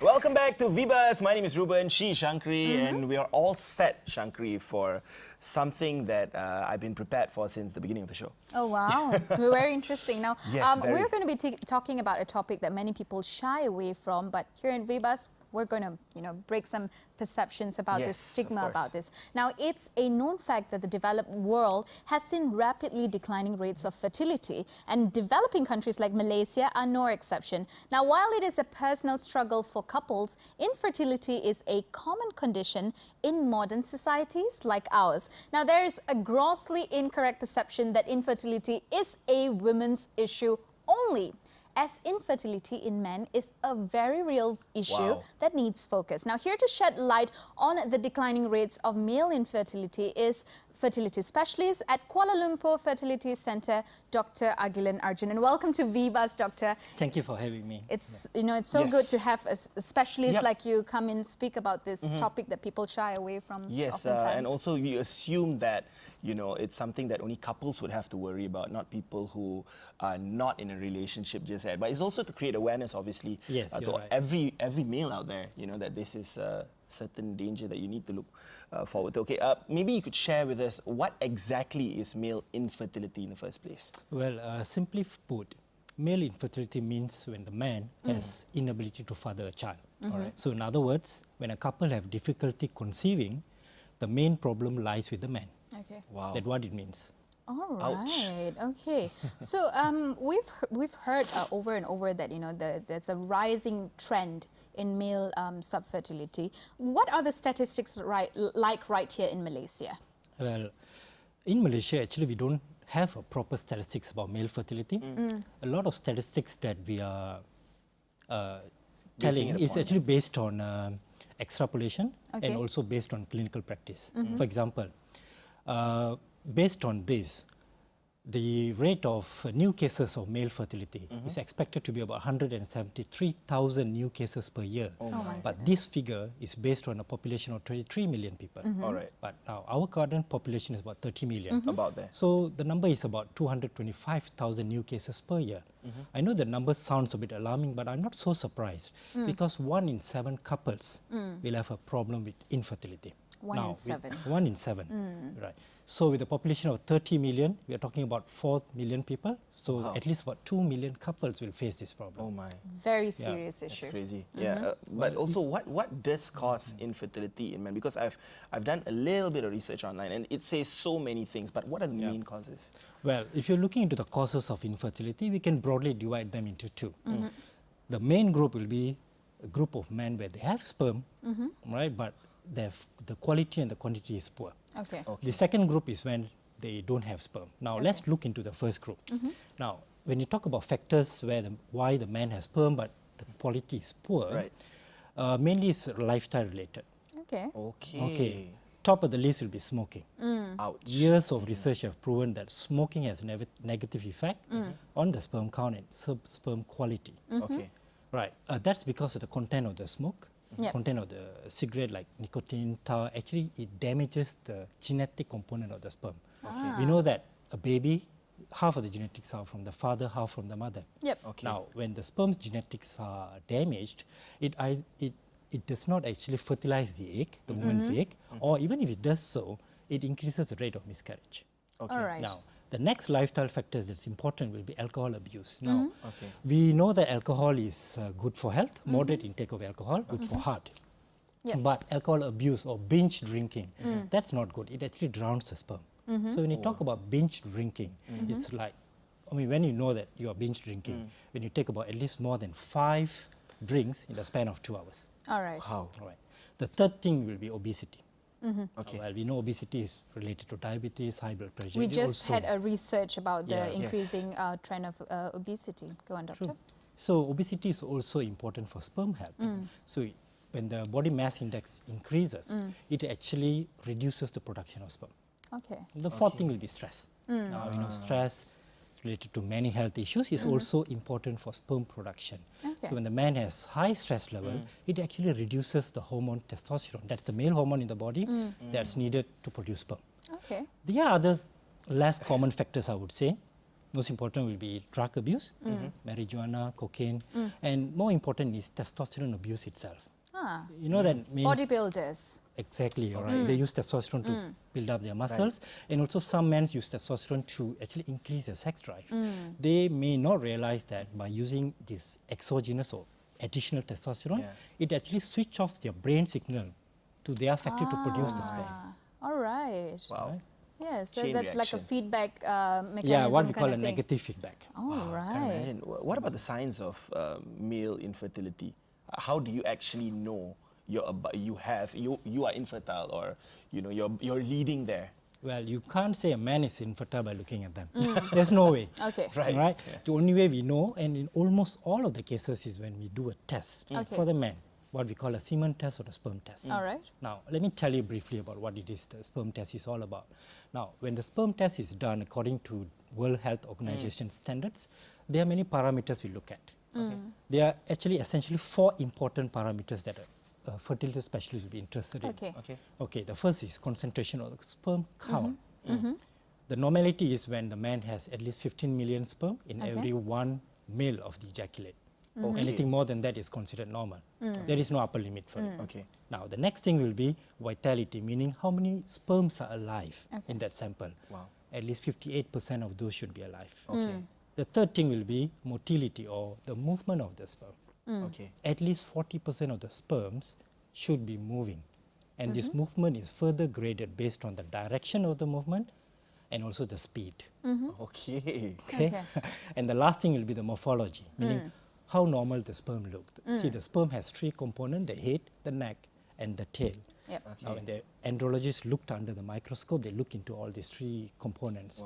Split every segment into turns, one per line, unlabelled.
Welcome back to VBUZZ. My name is Ruben, she Shankri, and we are all set, Shankri, for something that I've been prepared for since the beginning of the show.
Oh, wow. Very interesting. Now,
Yes,
we're going to be talking about a topic that many people shy away from, but here in VBUZZ, we're going to, break some perceptions about this, stigma about this. Now, it's a known fact that the developed world has seen rapidly declining rates of fertility, and developing countries like Malaysia are no exception. Now, while it is a personal struggle for couples, infertility is a common condition in modern societies like ours. Now, there is a grossly incorrect perception that infertility is a women's issue only, as infertility in men is a very real issue that needs focus. Now, here to shed light on the declining rates of male infertility is fertility specialist at Kuala Lumpur Fertility Centre, Dr Agilan Arjunan. Welcome to VBUZZ, Doctor.
Thank you for having me.
It's it's so good to have a specialist like you come and speak about this topic that people shy away from.
Yes, and also we assume that it's something that only couples would have to worry about, not people who are not in a relationship just yet. But it's also to create awareness, obviously, to every male out there, that this is a certain danger that you need to look forward to. Okay, maybe you could share with us what exactly is male infertility in the first place?
Well, simply put, male infertility means when the man has inability to father a child. So in other words, when a couple have difficulty conceiving, the main problem lies with the man.
Okay.
Wow.
That's what it means.
All right. Okay. So we've heard over and over that there's a rising trend in male subfertility. What are the statistics like right here in Malaysia?
Well, in Malaysia, actually, we don't have a proper statistics about male fertility. A lot of statistics that we are telling is actually based on extrapolation and also based on clinical practice. For example, based on this, the rate of new cases of male fertility is expected to be about 173,000 new cases per year. But this figure is based on a population of 23 million people.
All right.
But now our current population is about 30 million.
About there.
So the number is about 225,000 new cases per year. I know the number sounds a bit alarming, but I'm not so surprised because 1 in 7 couples will have a problem with infertility.
1 in 7.
1 in 7, right. So with a population of 30 million, we are talking about 4 million people. So at least about 2 million couples will face this problem.
Oh my.
Very serious issue.
That's crazy. Yeah, but also what does cause infertility in men? Because I've done a little bit of research online and it says so many things, but what are the main causes?
Well, if you're looking into the causes of infertility, we can broadly divide them into two. The main group will be a group of men where they have sperm, right, but the quality and the quantity is poor.
Okay.
The second group is when they don't have sperm. Now, let's look into the first group. Now, when you talk about factors why the man has sperm but the quality is poor, mainly it's lifestyle related.
Okay.
Top of the list will be smoking.
Ouch.
Years of research have proven that smoking has a negative effect on the sperm count and sperm quality.
Okay.
Right. That's because of the content of the smoke. Content of the cigarette, like nicotine, tar, actually it damages the genetic component of the sperm. We know that a baby, half of the genetics are from the father, half from the mother. Now, when the sperm's genetics are damaged, it does not actually fertilize the egg, the woman's egg, or even if it does so, it increases the rate of miscarriage.
All right.
Now, the next lifestyle factors that's important will be alcohol abuse. Now, we know that alcohol is good for health, moderate intake of alcohol, good for heart. But alcohol abuse or binge drinking, that's not good. It actually drowns the sperm. So when you talk about binge drinking, it's like, when you know that you are binge drinking, when you take about at least more than 5 drinks in the span of 2 hours.
All right.
How?
All right. The third thing will be obesity.
Okay.
Well, we know obesity is related to diabetes, high blood pressure.
We just had a research about the increasing trend of obesity. Go on, doctor.
So obesity is also important for sperm health. So when the body mass index increases, it actually reduces the production of sperm.
Okay.
The fourth thing will be stress. Now, stress related to many health issues is also important for sperm production. So when the man has high stress level, it actually reduces the hormone testosterone. That's the male hormone in the body that's needed to produce sperm.
Okay.
There are other less common factors, I would say. Most important will be drug abuse, marijuana, cocaine, and more important is testosterone abuse itself. You know that means
bodybuilders.
Exactly, all right. They use testosterone to build up their muscles, and also some men use testosterone to actually increase their sex drive. They may not realize that by using this exogenous or additional testosterone, it actually switches off their brain signal to their factory to produce the sperm.
All right.
Wow.
Right?
Yes,
Chain
that's like a
reaction.
feedback mechanism.
Yeah, what we
kind
call
of
a
thing.
negative feedback.
All
Can
right.
imagine. What about the signs of male infertility? How do you actually know you are infertile, or you're leading there?
Well, you can't say a man is infertile by looking at them. There's no way.
Okay.
Right.
Right? The only way we know, and in almost all of the cases, is when we do a test for the man, what we call a semen test or a sperm test.
All right.
Now, let me tell you briefly about what it is the sperm test is all about. Now, when the sperm test is done according to World Health Organization standards, there are many parameters we look at. There are actually essentially 4 important parameters that a fertility specialist will be interested in. Okay, the first is concentration of the sperm count. The normality is when the man has at least 15 million sperm in every 1 male of the ejaculate. Anything more than that is considered normal. There is no upper limit for it. Now, the next thing will be vitality, meaning how many sperms are alive in that sample.
Wow.
At least 58% of those should be alive. The third thing will be motility, or the movement of the sperm. At least 40% of the sperms should be moving. And this movement is further graded based on the direction of the movement and also the speed.
Okay.
And the last thing will be the morphology, meaning how normal the sperm looked. See, the sperm has 3 components: the head, the neck, and the tail. Now, when the andrologists looked under the microscope, they look into all these 3 components.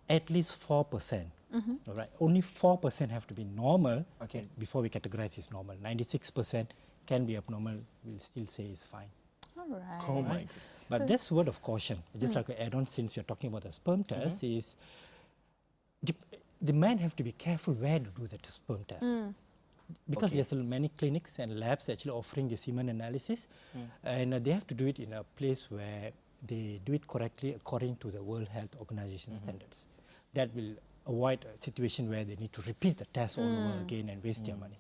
At least 4%. All right, only 4% have to be normal before we categorize as normal. 96% can be abnormal. We'll still say it's fine.
All right.
Oh my goodness.
But this word of caution, just like an add-on, since you're talking about the sperm test, is the man have to be careful where to do the sperm test. Because there's many clinics and labs actually offering the semen analysis, and they have to do it in a place where they do it correctly according to the World Health Organization standards. That will avoid a situation where they need to repeat the test all over again and waste their money.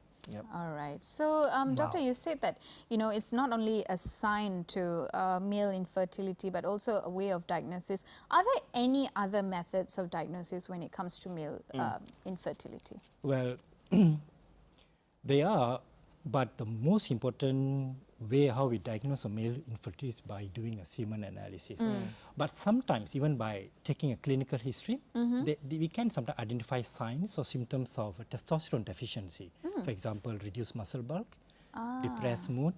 All right. So, Doctor, you said that it's not only a sign to male infertility, but also a way of diagnosis. Are there any other methods of diagnosis when it comes to male infertility?
Well, they are, but the most important way how we diagnose a male infertility is by doing a semen analysis. But sometimes, even by taking a clinical history, we can sometimes identify signs or symptoms of a testosterone deficiency. For example, reduced muscle bulk, depressed mood,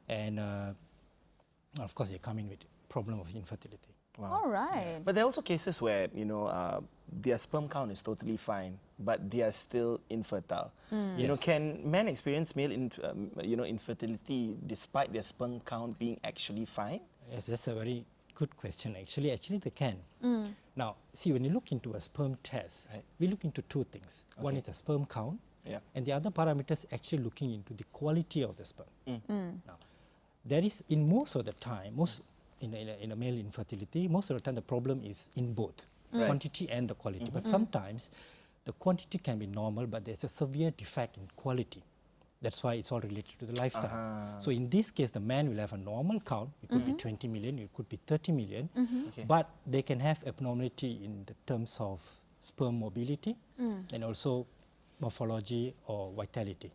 and of course, they come in with problem of infertility.
All right.
But there are also cases where, their sperm count is totally fine, but they are still infertile. Can men experience male infertility despite their sperm count being actually fine?
Yes, that's a very good question. Actually, they can. Now, see, when you look into a sperm test, we look into 2 things. One is the sperm count, and the other parameter is actually looking into the quality of the sperm. Now, there is, in most of the time, in a male infertility, most of the time the problem is in both quantity and the quality. But sometimes the quantity can be normal, but there's a severe defect in quality. That's why it's all related to the lifestyle. So in this case, the man will have a normal count. It could be 20 million, it could be 30 million, but they can have abnormality in the terms of sperm mobility and also morphology or vitality.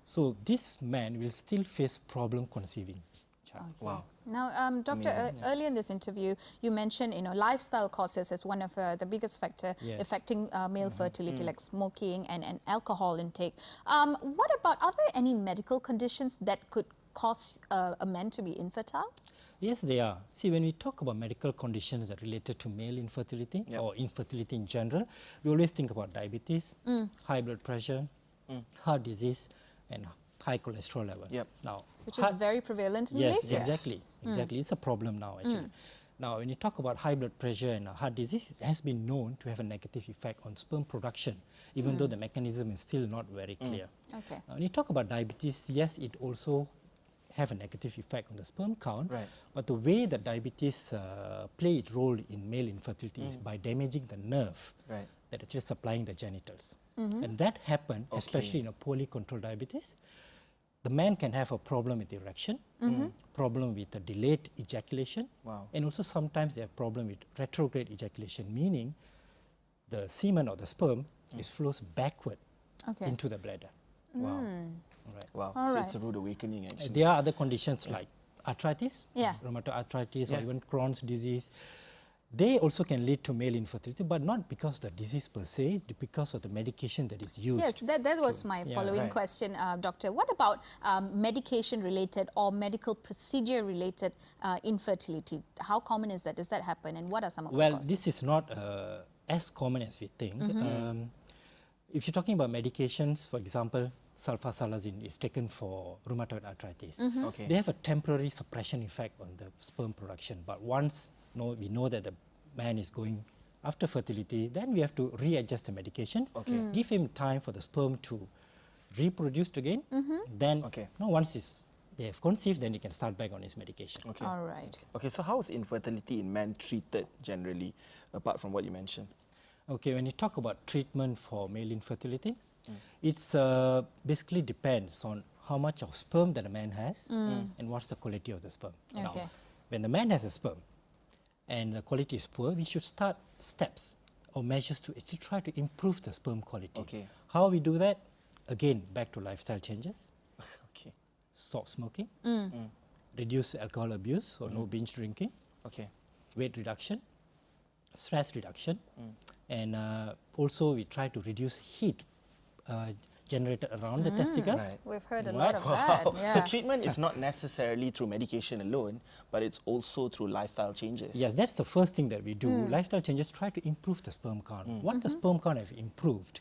So this man will still face problem conceiving child.
Wow.
Now, Doctor, earlier in this interview, you mentioned, lifestyle causes as one of the biggest factor affecting male fertility, like smoking and alcohol intake. What about, are there any medical conditions that could cause a man to be infertile?
Yes, they are. See, when we talk about medical conditions that are related to male infertility or infertility in general, we always think about diabetes, high blood pressure, heart disease, and high cholesterol level. Now,
which is very prevalent in these days.
Exactly. It's a problem now, actually. Now, when you talk about high blood pressure and heart disease, it has been known to have a negative effect on sperm production, even though the mechanism is still not very clear. Now, when you talk about diabetes, yes, it also have a negative effect on the sperm count, but the way that diabetes play its role in male infertility is by damaging the nerve that actually supplying the genitals. And that happen, especially in a poorly controlled diabetes. The man can have a problem with erection, problem with the delayed ejaculation, and also sometimes they have problem with retrograde ejaculation, meaning the semen or the sperm flows backward into the bladder.
Wow.
Right.
Wow.
All
So
right.
it's a rude awakening, actually.
There are other conditions like arthritis,
Yeah.
rheumatoid arthritis, or even Crohn's disease. They also can lead to male infertility, but not because of the disease per se, it's because of the medication that is used.
Yes, that was my following question, Doctor. What about medication-related or medical procedure-related infertility? How common is that? Does that happen, and what are some of the causes?
Well, this is not as common as we think. If you're talking about medications, for example, sulfasalazine is taken for rheumatoid arthritis. They have a temporary suppression effect on the sperm production, but once we know that the man is going after fertility, then we have to readjust the medication, give him time for the sperm to reproduce again. Then, once they have conceived, then he can start back on his medication.
All right.
Okay, so how is infertility in men treated generally, apart from what you mentioned?
Okay, when you talk about treatment for male infertility, it's basically depends on how much of sperm that a man has and what's the quality of the sperm. Now, when the man has a sperm and the quality is poor, we should start steps or measures to actually try to improve the sperm quality. How we do that? Again, back to lifestyle changes. Stop smoking, reduce alcohol abuse or no binge drinking, weight reduction, stress reduction, and also we try to reduce heat generated around the testicles.
We've heard a lot of that. Yeah.
So treatment is not necessarily through medication alone, but it's also through lifestyle changes.
Yes, that's the first thing that we do. Lifestyle changes try to improve the sperm count. Once the sperm count have improved,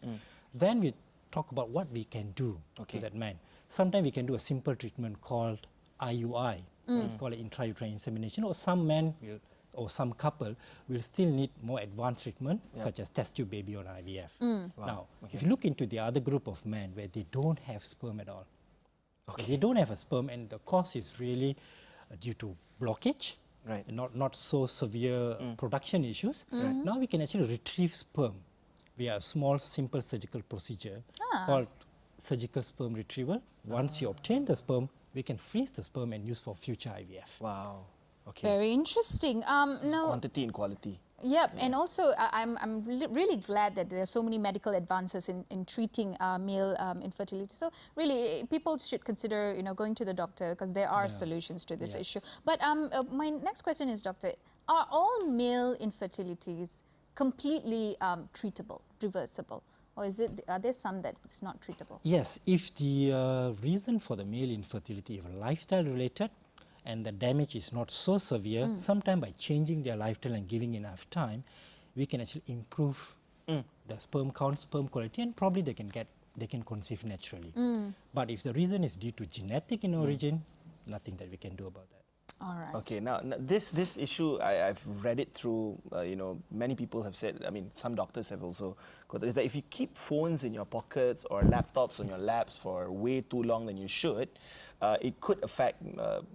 then we talk about what we can do to that man. Sometimes we can do a simple treatment called IUI. It's called intrauterine insemination, or some men will, or some couple will still need more advanced treatment, such as test tube baby or IVF. Now, if you look into the other group of men where they don't have sperm at all, if they don't have a sperm and the cause is really due to blockage, not so severe production issues, now we can actually retrieve sperm via a small, simple surgical procedure called surgical sperm retrieval. Once you obtain the sperm, we can freeze the sperm and use for future IVF.
Wow. Okay.
Very interesting. Now,
quantity and quality.
Yep, and also I'm really glad that there are so many medical advances in treating male infertility. So really, people should consider going to the doctor, because there are solutions to this issue. But my next question is, Doctor, are all male infertilities completely treatable, reversible? Or are there some that's not treatable?
Yes, if the reason for the male infertility is lifestyle related and the damage is not so severe, sometimes by changing their lifestyle and giving enough time, we can actually improve the sperm count, sperm quality, and probably they can conceive naturally. But if the reason is due to genetic in origin, nothing that we can do about that.
All right.
Okay, now this issue, I've read it through, many people have said, some doctors have also got, is that if you keep phones in your pockets or laptops on your laps for way too long than you should, it could affect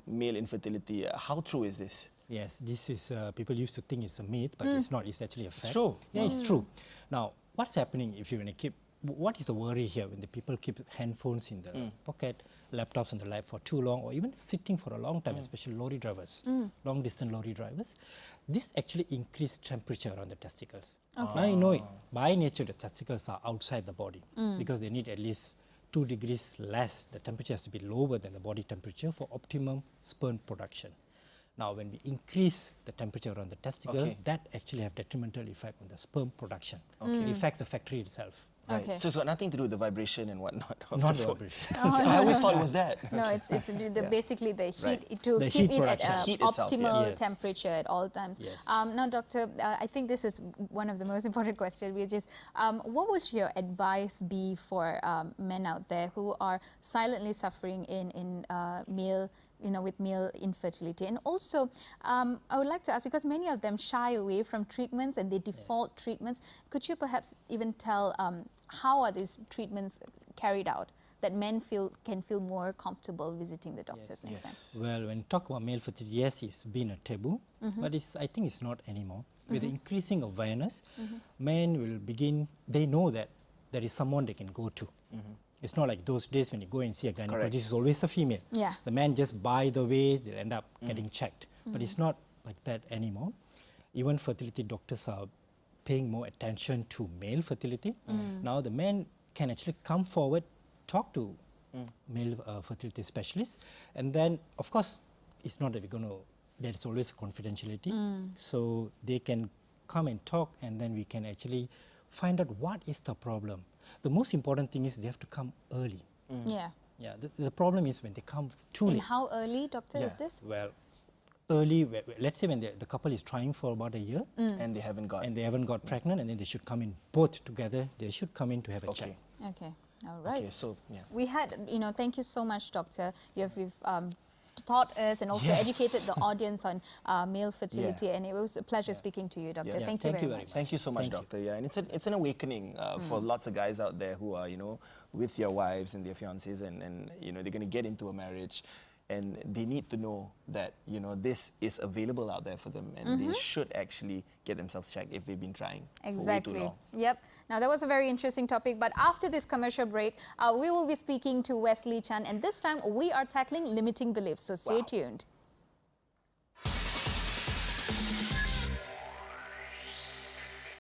male infertility. How true is this?
Yes, this is, people used to think it's a myth, but it's not, it's actually a fact.
It's true.
Yeah, it's true. Now, what's happening if you're going to keep, what is the worry here when the people keep handphones in the pocket, laptops on the lap for too long, or even sitting for a long time, especially lorry drivers, long distance lorry drivers? This actually increased temperature around the testicles. Now you know it, by nature the testicles are outside the body because they need at least 2 degrees less, the temperature has to be lower than the body temperature for optimum sperm production. Now when we increase the temperature around the testicle, that actually have detrimental effect on the sperm production. It affects the factory itself.
Right. So it's got nothing to do with the vibration and whatnot.
Not the vibration.
I always thought it was that.
No, it's basically the heat to
the
keep
heat
it at
production.
optimal temperature at all times.
Yes.
Now, Doctor, I think this is one of the most important questions, which is, what would your advice be for men out there who are silently suffering in male with male infertility? And also, I would like to ask you, because many of them shy away from treatments and they default treatments, could you perhaps even tell how are these treatments carried out that men can feel more comfortable visiting the doctors next time?
Well, when you talk about male fertility, yes, it's been a taboo, but I think it's not anymore. with the increasing awareness, men will begin, they know that there is someone they can go to. It's not like those days when you go and see a gynecologist, it's always a female.
Yeah.
The man just by the way, they'll end up getting checked. But it's not like that anymore. Even fertility doctors are paying more attention to male fertility. Now the men can actually come forward, talk to male fertility specialists, and then of course it's not that we're going to, there's always confidentiality, so they can come and talk, and then we can actually find out what is the problem. The most important thing is they have to come early.
Yeah.
Yeah, the problem is when they come too late.
And how early, doctor, is this?
Well, early, let's say when the couple is trying for about a year
and they haven't got
pregnant, and then they should come in both together, they should come in to have a check.
Okay, all right.
Okay, so yeah.
We had, thank you so much, doctor. You've taught us and also educated the audience on male fertility, and it was a pleasure speaking to you, doctor. Thank you very much.
Thank you so much, doctor. Yeah, and it's an awakening for lots of guys out there who are, with their wives and their fiancés, and they're going to get into a marriage, and they need to know that this is available out there for them, and they should actually get themselves checked if they've been trying for way too long.
Yep. Now that was a very interesting topic, but after this commercial break, we will be speaking to Wesley Chan, and this time we are tackling limiting beliefs. So stay tuned.